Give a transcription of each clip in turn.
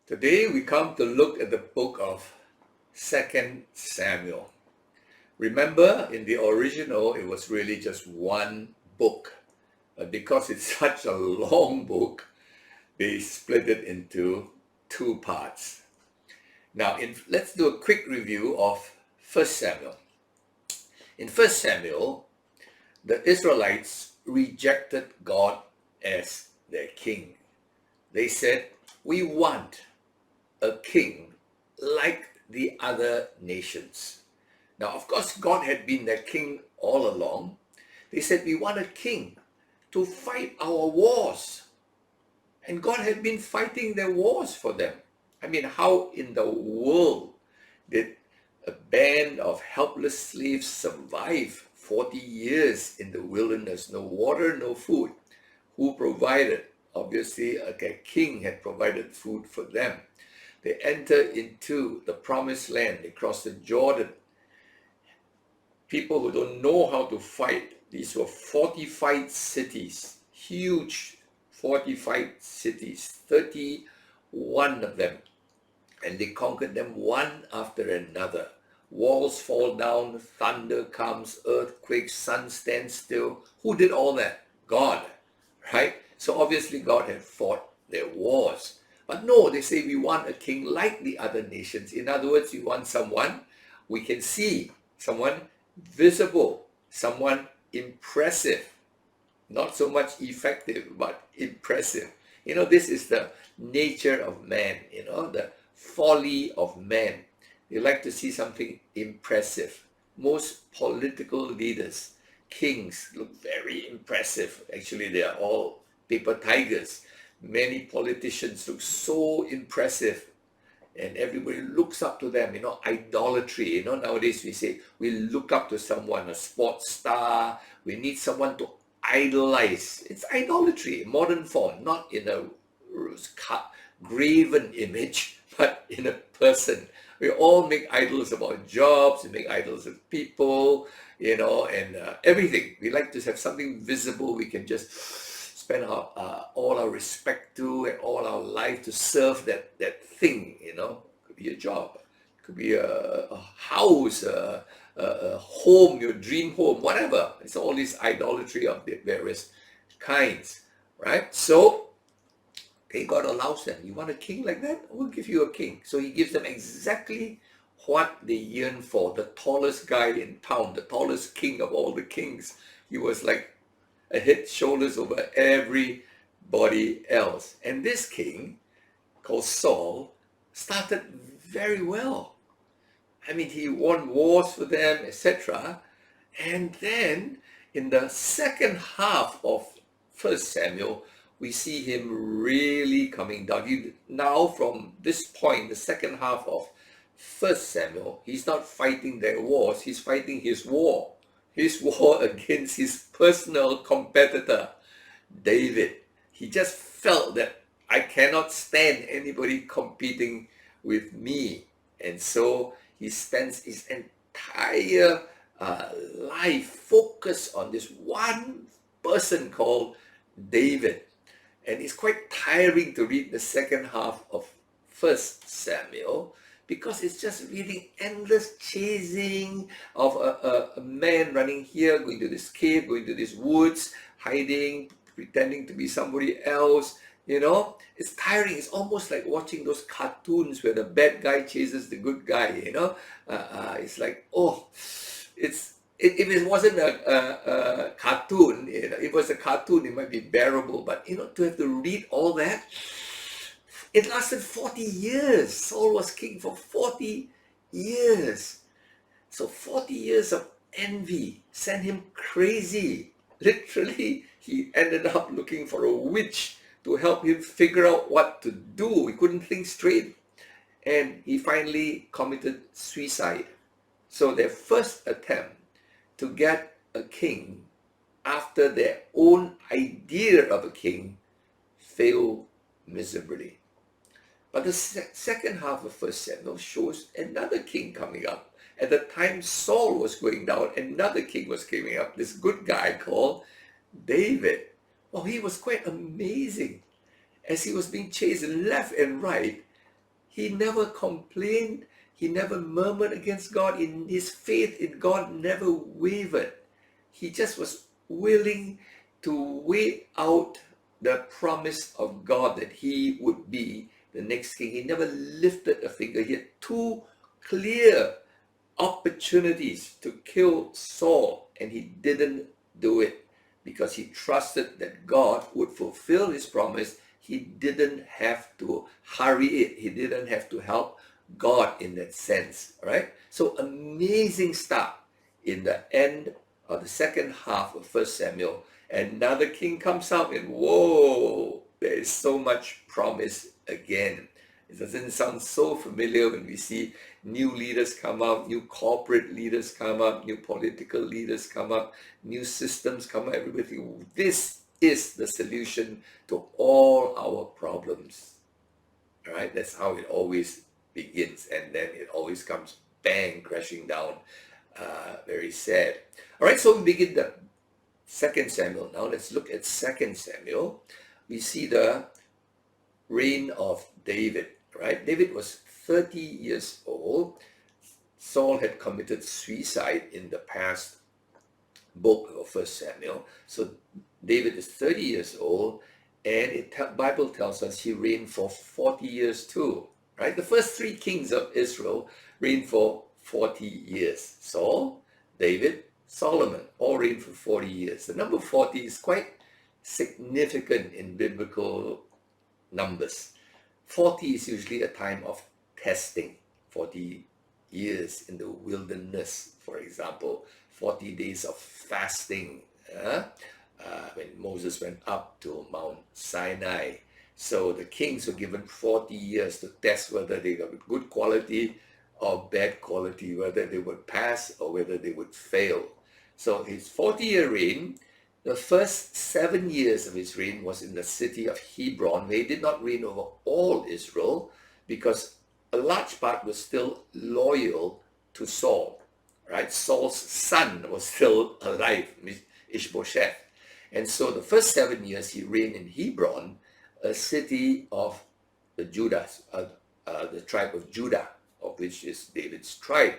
Today we come to look at the book of 2 Samuel. Remember, in the original, it was really just one book. But because it's such a long book, they split it into two parts. Now, let's do a quick review of 1 Samuel. In 1 Samuel, the Israelites rejected God as their king. They said, "We want a king like the other nations." Now, of course, God had been their king all along. They said, "We want a king to fight our wars." And God had been fighting their wars for them. I mean, how in the world did a band of helpless slaves survive 40 years in the wilderness? No water, no food. Who provided? Obviously, a king had provided food for them. They entered into the promised land. They crossed the Jordan. People who don't know how to fight. These were fortified cities, huge fortified cities, 31 of them. And they conquered them one after another. Walls fall down, thunder comes, earthquakes, sun stands still. Who did all that? God, right? So obviously God had fought their wars. But no, they say we want a king like the other nations. In other words, we want someone we can see, someone visible, someone impressive. Not so much effective, but impressive. This is the nature of man, the folly of man. They like to see something impressive. Most political leaders, kings, look very impressive. Actually, they are all paper tigers. Many politicians look so impressive and everybody looks up to them. Idolatry. Nowadays we say we look up to someone, a sports star. We need someone to idolize. It's idolatry, modern form, not in a graven image, but in a person. We all make idols about jobs, we make idols of people, and everything. We like to have something visible we can just spend all our respect to and all our life to serve that thing. Could be a job, could be a house, a home, your dream home, whatever. It's all this idolatry of the various kinds, right? So, God allows them. You want a king like that? We'll give you a king. So he gives them exactly what they yearn for. The tallest guy in town, the tallest king of all the kings. He was like a head, shoulders over everybody else. And this king, called Saul, started very well. I mean, he won wars for them, etc. And then in the second half of 1 Samuel, we see him really coming down. Now from this point, the second half of 1 Samuel, he's not fighting their wars, he's fighting his war. His war against his personal competitor, David. He just felt that I cannot stand anybody competing with me. And so he spends his entire life focused on this one person called David. And it's quite tiring to read the second half of 1 Samuel because it's just reading endless chasing of a man running here, going to this cave, going to these woods, hiding, pretending to be somebody else. It's tiring. It's almost like watching those cartoons where the bad guy chases the good guy. It's like, if it wasn't a cartoon, if it was a cartoon, it might be bearable. But to have to read all that, it lasted 40 years. Saul was king for 40 years. So 40 years of envy sent him crazy. Literally, he ended up looking for a witch to help him figure out what to do. He couldn't think straight. And he finally committed suicide. So their first attempt to get a king after their own idea of a king failed miserably. But the second half of 1 Samuel shows another king coming up. At the time Saul was going down, another king was coming up, this good guy called David. Well, he was quite amazing. As he was being chased left and right, He never complained. He never murmured against God. In his faith in God never wavered. He just was willing to wait out the promise of God that he would be the next king. He never lifted a finger. He had two clear opportunities to kill Saul, and he didn't do it because he trusted that God would fulfill his promise. He didn't have to hurry it. He didn't have to help God in that sense, right? So amazing start in the end of the second half of 1 Samuel. Another king comes up and whoa, there is so much promise again. It doesn't sound so familiar when we see new leaders come up, new corporate leaders come up, new political leaders come up, new systems come up, everybody. This is the solution to all our problems. All right, that's how it always begins, and then it always comes bang, crashing down. Very sad. All right, so we begin the 2 Samuel. Now let's look at 2 Samuel. We see the reign of David, right? David was 30 years old. Saul had committed suicide in the past book of 1 Samuel. So David is 30 years old, and the Bible tells us he reigned for 40 years too, right? The first three kings of Israel reigned for 40 years. Saul, David, Solomon, all reigned for 40 years. The number 40 is quite significant in biblical numbers. 40 is usually a time of testing. 40 years in the wilderness, for example, 40 days of fasting, when Moses went up to Mount Sinai. So the kings were given 40 years to test whether they got good quality or bad quality, whether they would pass or whether they would fail. So his 40-year reign, the first 7 years of his reign was in the city of Hebron, where he did not reign over all Israel because a large part was still loyal to Saul, right? Saul's son was still alive, Ishbosheth. And so the first 7 years he reigned in Hebron, a city of the the tribe of Judah, of which is David's tribe.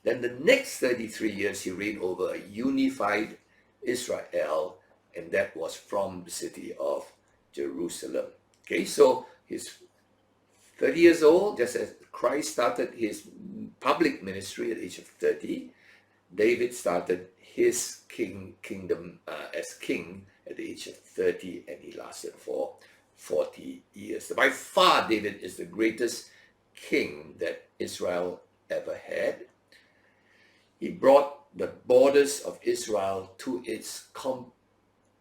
Then the next 33 years he reigned over a unified Israel, and that was from the city of Jerusalem. Okay, so he's 30 years old, just as Christ started his public ministry at the age of 30. David started his kingdom as king at the age of 30, and he lasted for 40 years. By far, David is the greatest king that Israel ever had. He brought the borders of Israel to its,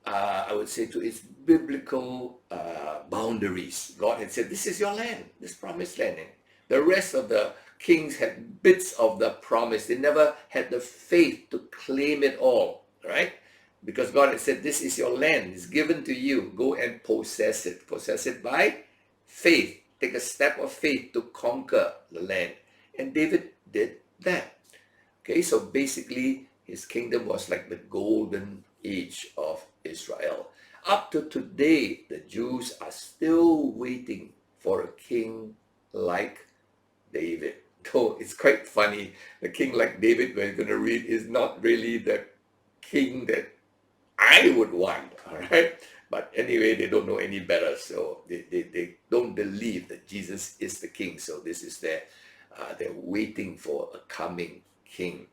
I would say, to its biblical boundaries. God had said, this is your land, this promised land. And the rest of the kings had bits of the promise. They never had the faith to claim it all, right? Because God had said, this is your land, it's given to you. Go and possess it. Possess it by faith. Take a step of faith to conquer the land. And David did that. Okay, so basically his kingdom was like the golden age of Israel. Up to today, the Jews are still waiting for a king like David. Though it's quite funny, the king like David we're going to read is not really the king that I would want, all right? But anyway, they don't know any better, so they don't believe that Jesus is the king. So this is they're waiting for a coming king.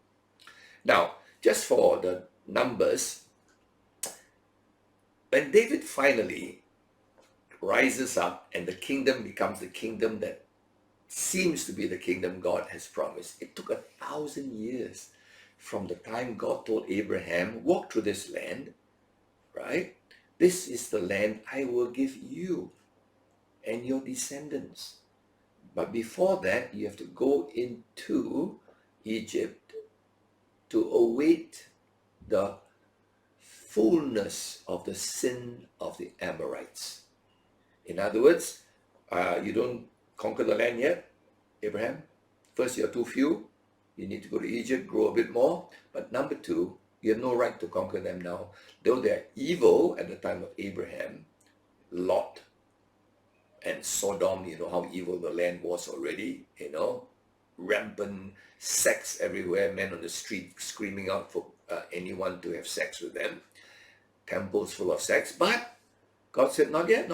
Now, just for the numbers, when David finally rises up and the kingdom becomes the kingdom that seems to be the kingdom God has promised, it took 1,000 years from the time God told Abraham, walk through this land, right? This is the land I will give you and your descendants. But before that, you have to go into Egypt to await the fullness of the sin of the Amorites. In other words, you don't conquer the land yet, Abraham. First, you're too few. You need to go to Egypt, grow a bit more. But number two, you have no right to conquer them now. Though they're evil at the time of Abraham, Lot, And Sodom, you know how evil the land was already, rampant sex everywhere, men on the street screaming out for anyone to have sex with them, temples full of sex. But God said, not yet,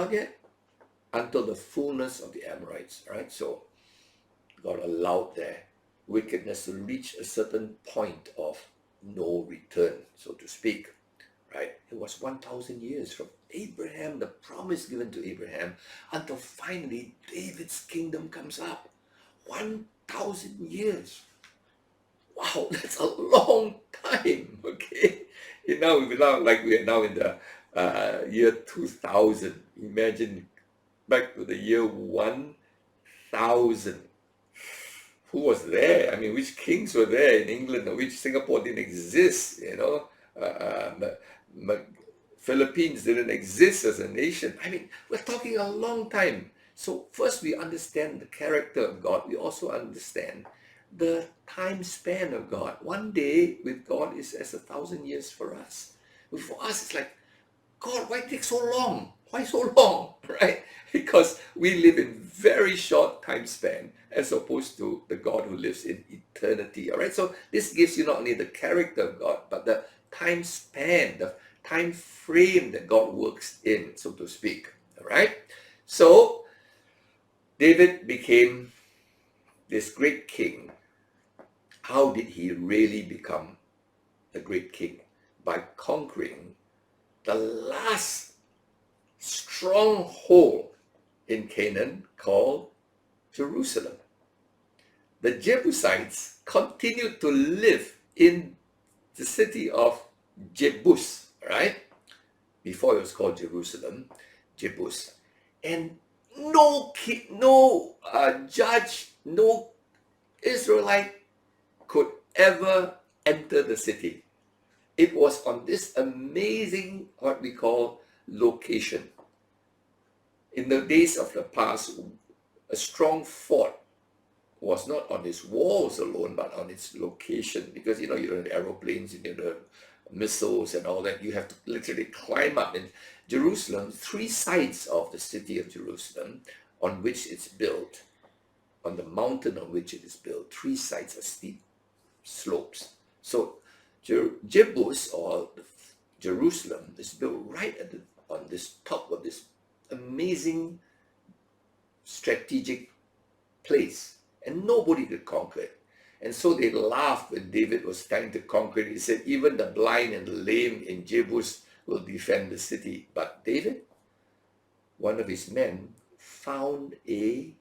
until the fullness of the Amorites, right? So God allowed their wickedness to reach a certain point of no return, so to speak, right? It was 1,000 years from Abraham, the promise given to Abraham, until finally David's kingdom comes up. 1,000 years. Wow, that's a long time, okay? We are now in the year 2000. Imagine back to the year 1000. Who was there? I mean, which kings were there in England, or which Singapore didn't exist, Philippines didn't exist as a nation. I mean, we're talking a long time. So first we understand the character of God. We also understand the time span of God. One day with God is as 1,000 years for us. But for us, it's like, God, why take so long? Why so long, right? Because we live in very short time span as opposed to the God who lives in eternity, all right? So this gives you not only the character of God, but the time span, the time frame that God works in, so to speak, all right? So David became this great king. How did he really become a great king? By conquering the last stronghold in Canaan called Jerusalem. The Jebusites continued to live in the city of Jebus, right? Before it was called Jerusalem, Jebus. And no judge, no Israelite could ever enter the city. It was on this amazing, what we call, location. In the days of the past, a strong fort was not on its walls alone, but on its location. Because, you don't have aeroplanes, you don't have missiles and all that. You have to literally climb up. In Jerusalem, 3 sides of the city of Jerusalem on which it's built, on the mountain on which it is built, 3 sides are steep slopes. So Jebus, or Jerusalem, is built right on this top of this amazing strategic place, and nobody could conquer it. And so they laughed when David was trying to conquer it. He said, even the blind and the lame in Jebus will defend the city. But David, one of his men, found a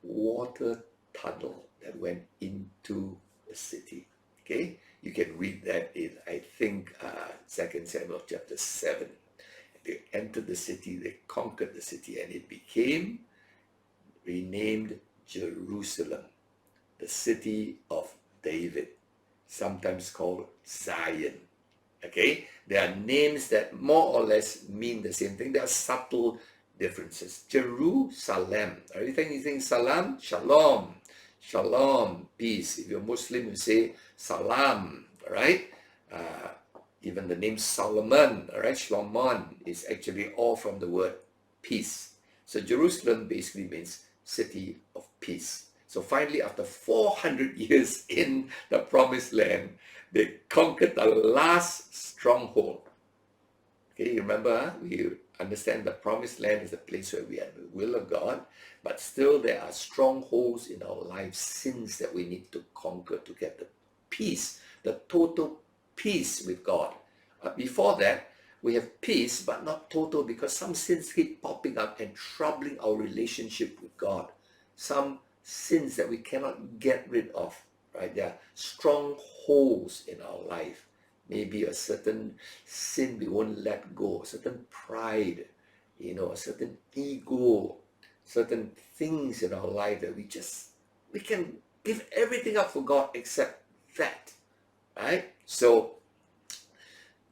water tunnel that went into the city. Okay, you can read that in, I think, 2 Samuel chapter 7. They entered the city, they conquered the city, and it became renamed Jerusalem, the city of David, sometimes called Zion. Okay, there are names that more or less mean the same thing. There are subtle differences. Jerusalem. Every time you think salam, shalom. Shalom, peace. If you're Muslim, you say salam, right? Even the name Solomon, all right, Shlomon, is actually all from the word peace. So Jerusalem basically means city of peace. So finally, after 400 years in the promised land, they conquered the last stronghold. Okay, you remember, we understand the promised land is a place where we have the will of God, but still there are strongholds in our lives, sins that we need to conquer to get the peace, the total peace with God. Before that, we have peace, but not total, because some sins keep popping up and troubling our relationship with God. Some sins that we cannot get rid of, right? There are strongholds in our life. Maybe a certain sin we won't let go, a certain pride, a certain ego, certain things in our life that we can give everything up for God except that, right? So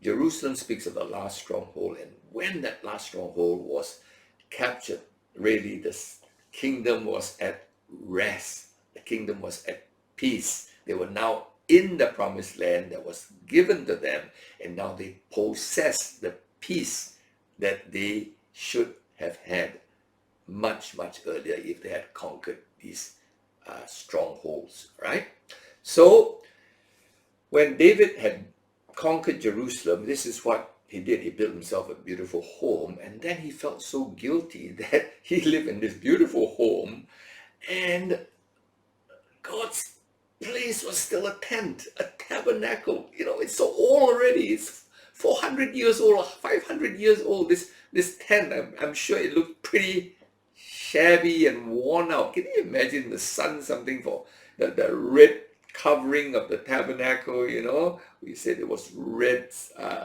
Jerusalem speaks of the last stronghold, and when that last stronghold was captured, really the kingdom was at rest. The kingdom was at peace. They were now in the promised land that was given to them, and now they possess the peace that they should have had much, much earlier if they had conquered these strongholds, right? So when David had conquered Jerusalem, this is what he did. He built himself a beautiful home, and then he felt so guilty that he lived in this beautiful home, and God's place was still a tent, a tabernacle. You know, it's so old already. It's 400 years old, 500 years old. This tent, I'm sure it looked pretty shabby and worn out. Can you imagine the sun, something for the red covering of the tabernacle, you know? We said it was red,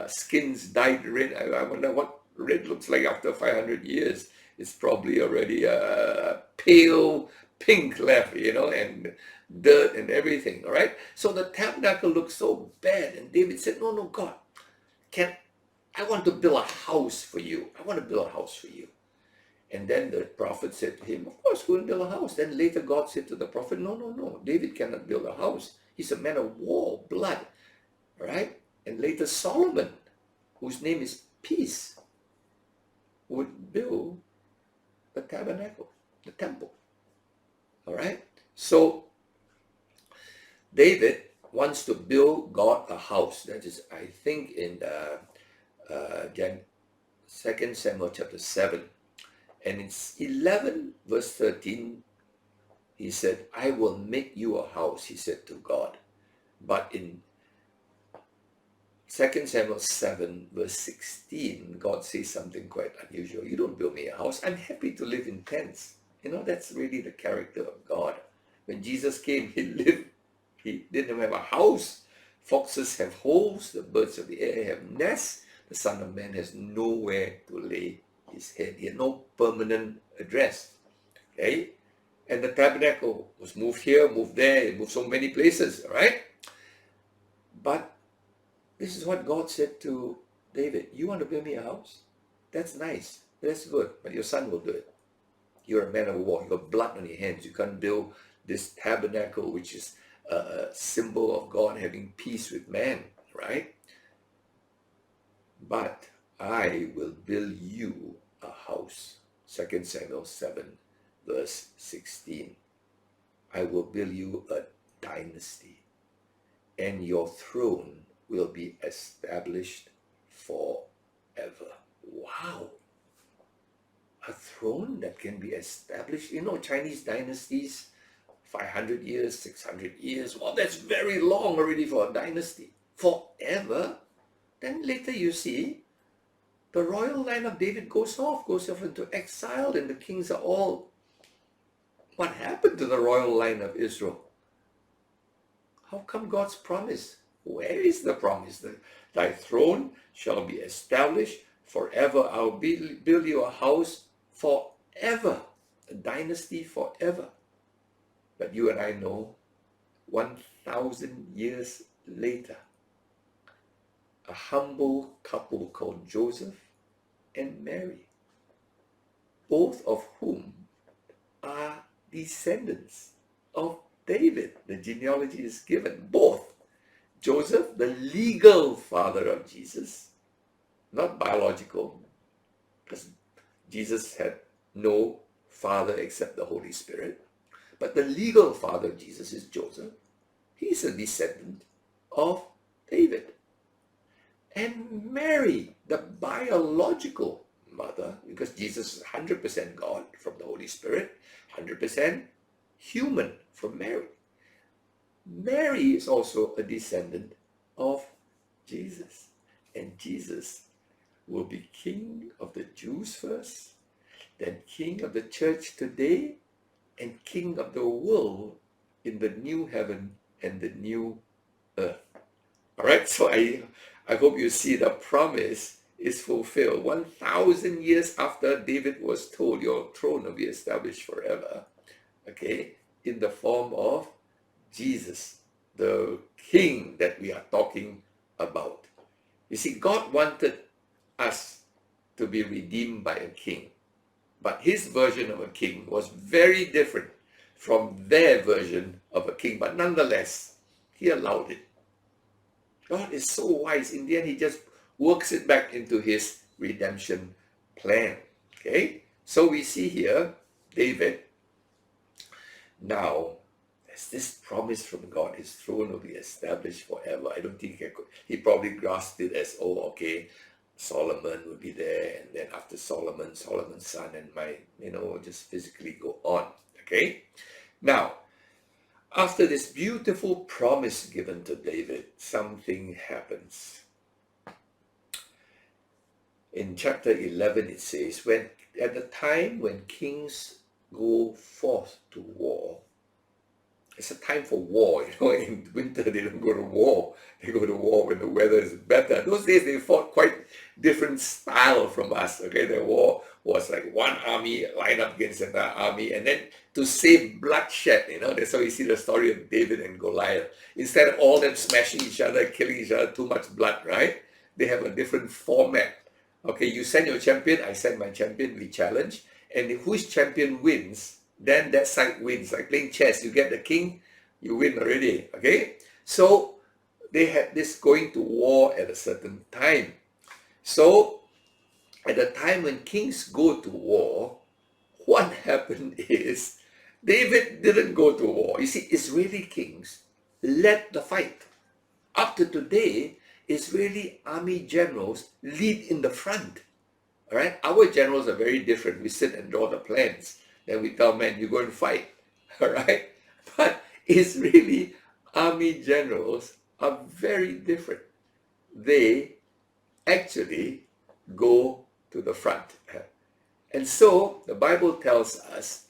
skins dyed red. I wonder what red looks like after 500 years. It's probably already a pale pink left, you know, and dirt and everything, all right? So the tabernacle looked so bad, and David said, no, God, I want to build a house for you. I want to build a house for you. And then the prophet said to him, of course, go and build a house. Then later God said to the prophet, no, David cannot build a house. He's a man of war, blood, all right? And later Solomon, whose name is Peace, would build the tabernacle, the temple, all right? So David wants to build God a house. That is, I think, in 2 Samuel chapter 7. And it's 11 verse 13, he said, I will make you a house, he said to God. But in 2 Samuel 7 verse 16, God says something quite unusual. You don't build me a house. I'm happy to live in tents. You know, that's really the character of God. When Jesus came, he didn't have a house. Foxes have holes, the birds of the air have nests. The Son of Man has nowhere to lay his head. He had no permanent address. Okay? And the tabernacle was moved here, moved there, it moved so many places, all right? But this is what God said to David. You want to build me a house? That's nice. That's good. But your son will do it. You're a man of war. You got blood on your hands. You can't build this tabernacle, which is a symbol of God having peace with man, right? But I will build you a house. 2 Samuel 7 verse 16. I will build you a dynasty, and your throne will be established forever. Wow. A throne that can be established. You know, Chinese dynasties, 500 years, 600 years. Well, that's very long already for a dynasty. Forever. Then later you see, the royal line of David goes off into exile, and the kings are all... What happened to the royal line of Israel? How come God's promise? Where is the promise? Thy throne shall be established forever. I'll build you a house forever. A dynasty forever. But you and I know, 1,000 years later, a humble couple called Joseph and Mary, both of whom are descendants of David. The genealogy is given. Both. Joseph, the legal father of Jesus, not biological, because Jesus had no father except the Holy Spirit. But the legal father of Jesus is Joseph. He's a descendant of David. And Mary, the biological mother, because Jesus is 100% God from the Holy Spirit, 100% human from Mary. Mary is also a descendant of Jesus. And Jesus will be king of the Jews first, then king of the church today, and king of the world in the new heaven and the new earth. All right, so I hope you see the promise is fulfilled. 1,000 years after David was told, your throne will be established forever, okay, in the form of Jesus, the king that we are talking about. You see, God wanted us to be redeemed by a king, but his version of a king was very different from their version of a king, but nonetheless, he allowed it. God is so wise. In the end, he just works it back into his redemption plan. Okay? So we see here David, now there's this promise from God, his throne will be established forever. I don't think he probably grasped it as, oh, okay, Solomon will be there, and then after Solomon, Solomon's son, and my, just physically go on. Okay? Now, after this beautiful promise given to David, something happens. In chapter 11, it says, when at the time when kings go forth to war, it's a time for war. In winter they don't go to war. They go to war when the weather is better. Those days they fought quite different style from us. Okay, the war was like one army line up against another army, and then to save bloodshed, that's how you see the story of David and Goliath. Instead of all them smashing each other, killing each other, too much blood, right? They have a different format. Okay, you send your champion, I send my champion, we challenge, and whose champion wins, then that side wins. Like playing chess, you get the king, you win already. Okay, so they had this going to war at a certain time. So at the time when kings go to war, what happened is David didn't go to war. You see, Israeli kings led the fight. Up to today, Israeli army generals lead in the front. All right, our generals are very different. We sit and draw the plans. Then we tell men, you go and fight. All right, but Israeli army generals are very different. They actually go to the front. And so the Bible tells us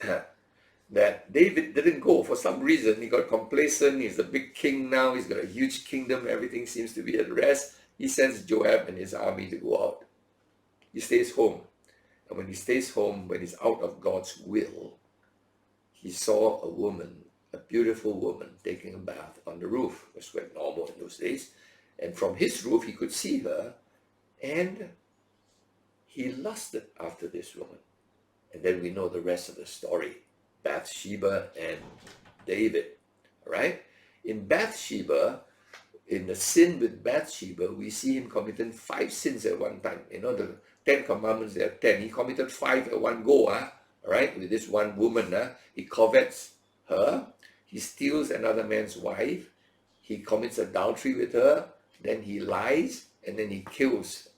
that David didn't go for some reason. He got complacent. He's a big king now. He's got a huge kingdom. Everything seems to be at rest. He sends Joab and his army to go out. He stays home. And when he stays home, when he's out of God's will, he saw a woman, a beautiful woman, taking a bath on the roof. It was quite normal in those days. And from his roof, he could see her. And he lusted after this woman. And then we know the rest of the story. Bathsheba and David, right? In Bathsheba, in the sin with Bathsheba, we see him committing 5 sins at one time. The 10 commandments, there are 10. He committed 5 at one go, right? With this one woman, he covets her. He steals another man's wife. He commits adultery with her. Then he lies, and then he kills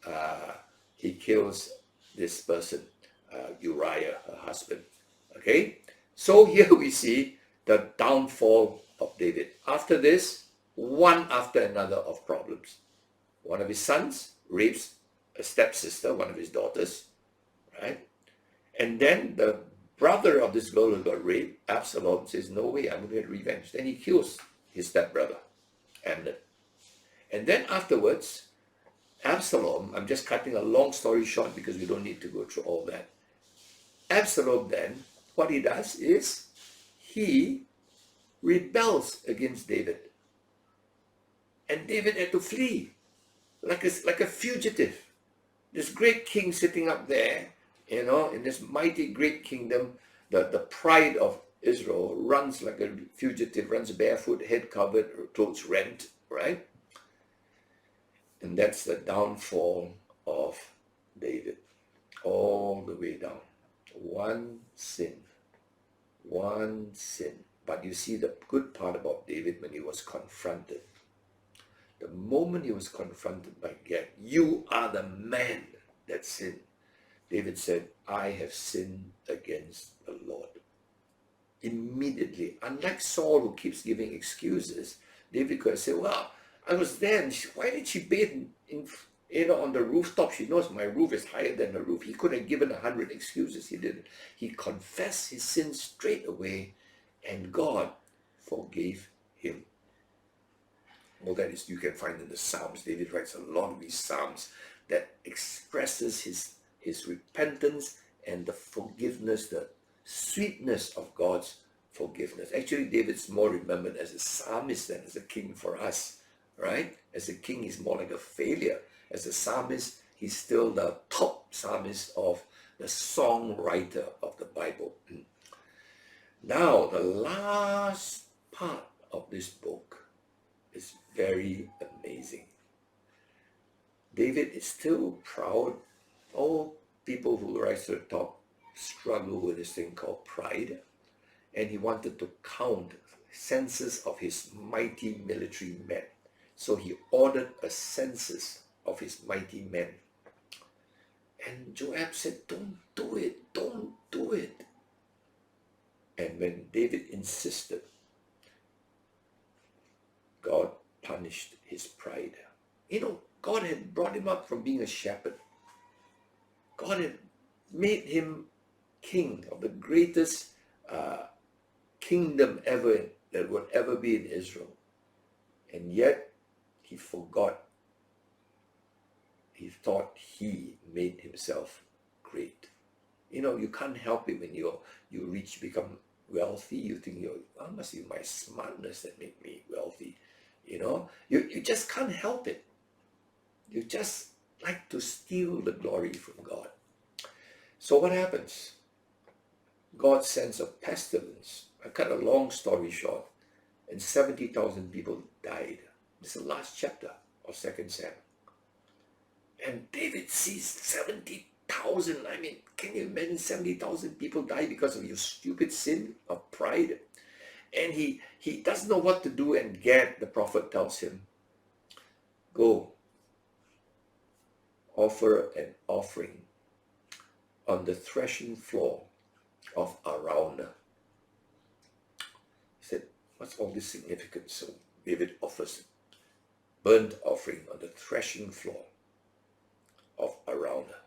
this person, Uriah, her husband. Okay? So here we see the downfall of David. After this, one after another of problems. One of his sons rapes a stepsister, one of his daughters, right? And then the brother of this girl who got raped, Absalom, says, no way, I'm going to get revenge. Then he kills his stepbrother, Amnon. And then afterwards, Absalom, I'm just cutting a long story short because we don't need to go through all that. Absalom then, what he does is he rebels against David. And David had to flee like a fugitive. This great king sitting up there, in this mighty great kingdom, the pride of Israel, runs like a fugitive, runs barefoot, head covered, clothes rent, right? And that's the downfall of David, all the way down. One sin. But you see the good part about David when he was confronted. The moment he was confronted by Gad, you are the man that sinned. David said, I have sinned against the Lord. Immediately, unlike Saul who keeps giving excuses, David could have said, well, I was there, and why did she bathe on the rooftop? She knows my roof is higher than her roof. He could have given 100 excuses. He didn't. He confessed his sin straight away, and God forgave him. All that is you can find in the Psalms. David writes a lot of these Psalms that expresses his repentance and the forgiveness, the sweetness of God's forgiveness. Actually, David's more remembered as a psalmist than as a king for us, right? As a king, he's more like a failure. As a psalmist, he's still the top psalmist of the songwriter of the Bible. Now, the last part of this book is very amazing. David is still proud. All people who rise to the top struggle with this thing called pride, and he wanted to count census of his mighty military men. So he ordered a census of his mighty men. And Joab said, don't do it, don't do it. And when David insisted, God punished his pride. You know, God had brought him up from being a shepherd. God had made him king of the greatest kingdom ever that would ever be in Israel. And yet, he forgot. He thought he made himself great. You know, you can't help it when you become wealthy. You think, it must be my smartness that made me wealthy. You know, you just can't help it. You just like to steal the glory from God. So what happens? God sends a pestilence. I cut a long story short, and 70,000 people died. This is the last chapter of 2 Samuel. And David sees 70,000. I mean, can you imagine 70,000 people die because of your stupid sin of pride? And he doesn't know what to do, and Gad, the prophet, tells him, go, offer an offering on the threshing floor of Araunah. He said, what's all this significance? So David offers burnt offering on the threshing floor of Araunah.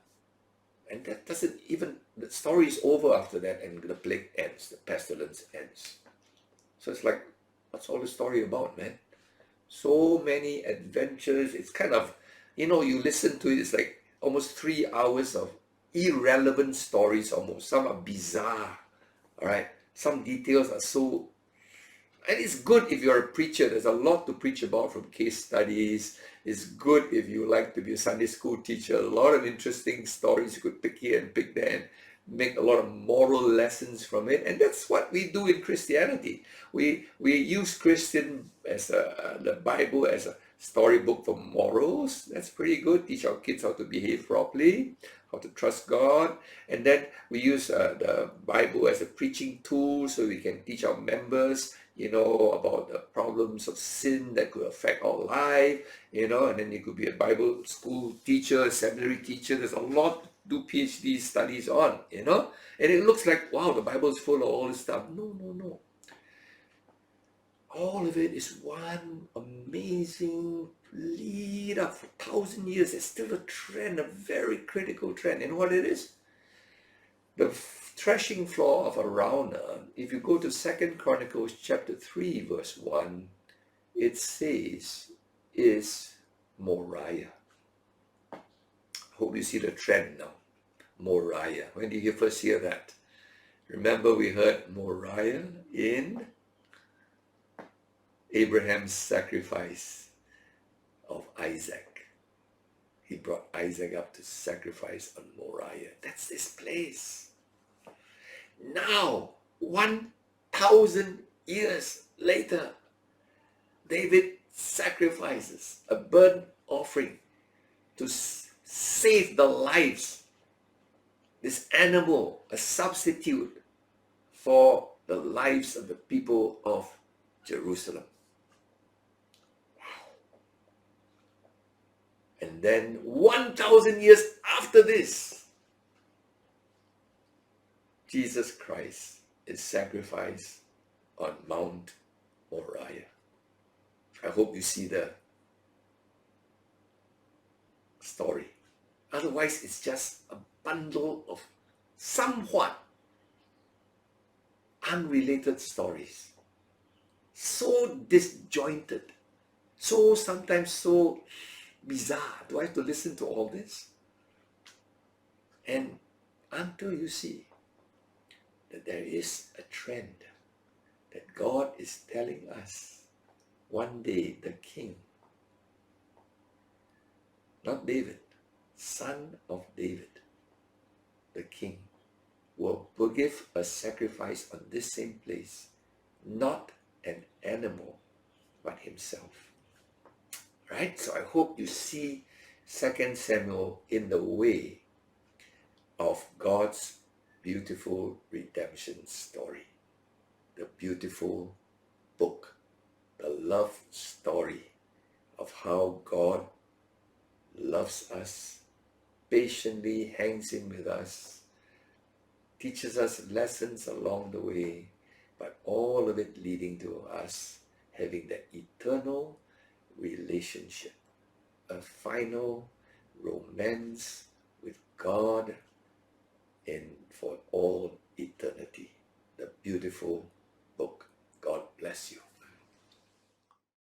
And that doesn't even, the story is over after that, and the plague ends, the pestilence ends. So it's like, what's all the story about, man? So many adventures. It's kind of, you listen to it, it's like almost 3 hours of irrelevant stories almost. Some are bizarre, all right? Some details are so, and it's good if you're a preacher. There's a lot to preach about from case studies. It's good if you like to be a Sunday school teacher. A lot of interesting stories you could pick here and pick there and make a lot of moral lessons from it. And that's what we do in Christianity. We use the Bible as a storybook for morals. That's pretty good. Teach our kids how to behave properly, how to trust God. And then we use the Bible as a preaching tool so we can teach our members, about the problems of sin that could affect our life, and then you could be a Bible school teacher, a seminary teacher. There's a lot to do PhD studies on, and it looks like, wow, the Bible is full of all this stuff. No. All of it is one amazing lead up for 1,000 years. It's still a trend, a very critical trend. And what it is? The threshing floor of Araunah, if you go to 2 Chronicles chapter 3, verse 1, it says, is Moriah. Hope you see the trend now. Moriah. When did you first hear that? Remember, we heard Moriah in Abraham's sacrifice of Isaac. He brought Isaac up to sacrifice on Moriah. That's this place. Now, 1,000 years later, David sacrifices a burnt offering to save the lives. This animal, a substitute for the lives of the people of Jerusalem. Wow. And then 1,000 years after this, Jesus Christ is sacrificed on Mount Moriah. I hope you see the story. Otherwise, it's just a bundle of somewhat unrelated stories. So disjointed. Sometimes so bizarre. Do I have to listen to all this? And until you see that there is a trend that God is telling us, one day the king, not David, son of David, the king, will give a sacrifice on this same place, not an animal, but himself. Right? So I hope you see 2 Samuel in the way of God's beautiful redemption story, the beautiful book, the love story of how God loves us, patiently hangs in with us, teaches us lessons along the way, but all of it leading to us having that eternal relationship, a final romance with God in for all eternity. The beautiful book. God bless you.